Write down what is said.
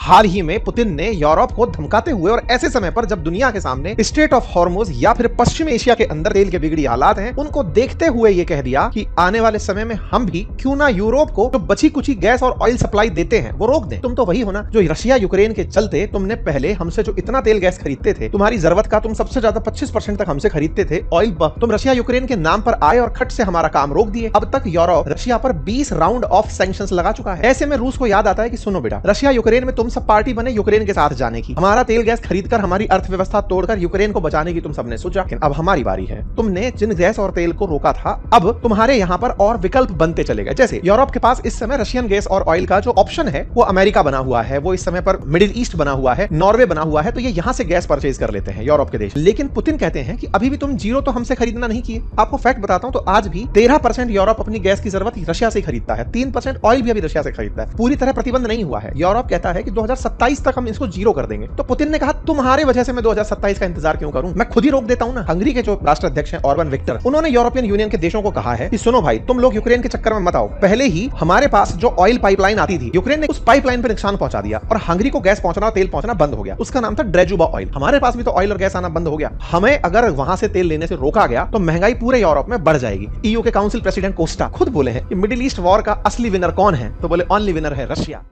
हाल ही में पुतिन ने यूरोप को धमकाते हुए और ऐसे समय पर जब दुनिया के सामने स्ट्रेट ऑफ हॉर्मुज या फिर पश्चिम एशिया के अंदर तेल के बिगड़ी हालात हैं, उनको देखते हुए ये कह दिया कि आने वाले समय में हम भी क्यों ना यूरोप को जो बची कुची गैस और ऑयल सप्लाई देते हैं वो रोक दें। तुम तो वही हो ना जो रशिया यूक्रेन के चलते तुमने पहले हमसे जो इतना तेल गैस खरीदते थे, तुम्हारी जरूरत का तुम सबसे ज्यादा 25% तक हमसे खरीदते थे ऑयल, तुम रशिया यूक्रेन के नाम पर आए और खट से हमारा काम रोक दिए। अब तक यूरोप रशिया पर 20 राउंड ऑफ सैंक्शंस लगा चुका है। ऐसे में रूस को याद आता है कि सुनो बेटा, रशिया यूक्रेन में तुम सब पार्टी बने यूक्रेन के साथ जाने की, हमारा तेल गैस खरीदकर हमारी अर्थव्यवस्था तोड़कर यूक्रेन को बचाने की तुम सबने सोचा, लेकिन अब हमारी बारी है। तुमने जिन गैस और तेल को रोका था, अब तुम्हारे यहाँ पर और विकल्प बनते चले गए। जैसे यूरोप के पास इस समय रशियन गैस और ऑयल का जो ऑप्शन है वो अमेरिका बना हुआ है, वो इस समय पर मिडिल ईस्ट बना हुआ है, नॉर्वे बना हुआ है, तो ये यहाँ से गैस परचेज कर लेते हैं यूरोप के देश। लेकिन पुतिन कहते हैं कि अभी भी तुम जीरो तो हमसे खरीदना नहीं किए। आपको फैक्ट बताता हूं तो आज भी 13% यूरोप अपनी गैस की जरूरत रशिया से खरीदता है, 3% ऑयल भी अभी रशिया से खरीदता है। पूरी तरह प्रतिबंध नहीं हुआ है। यूरोप कहता है कि 2027 तक हम इसको जीरो कर देंगे। तो पुतिन ने कहा तुम्हारे वजह से मैं 2027 का इंतजार क्यों करूं, मैं खुद ही रोक देता हूं ना। हंगरी के जो राष्ट्राध्यक्ष हैं ऑर्बन विक्टर, उन्होंने यूरोपियन यूनियन के देशों को कहा है कि सुनो भाई, तुम लोग यूक्रेन के चक्कर में मत आओ। पहले ही हमारे पास जो ऑयल पाइपलाइन आती थी, यूक्रेन ने उस पाइपलाइन पर नुकसान पहुंचा दिया और हंगरी को गैस पहुंचना, तेल पहुंचना बंद हो गया। उसका नाम था ड्रेजुबा ऑयल। हमारे पास भी तो ऑयल और गैस आना बंद हो गया। हमें अगर वहां से तेल लेने से रोका गया तो महंगाई पूरे यूरोप में बढ़ जाएगी। ईयू के काउंसिल प्रेसिडेंट कोस्टा खुद बोले हैं कि मिडिल ईस्ट वॉर का असली विनर कौन है, तो बोले ओनली विनर है रशिया।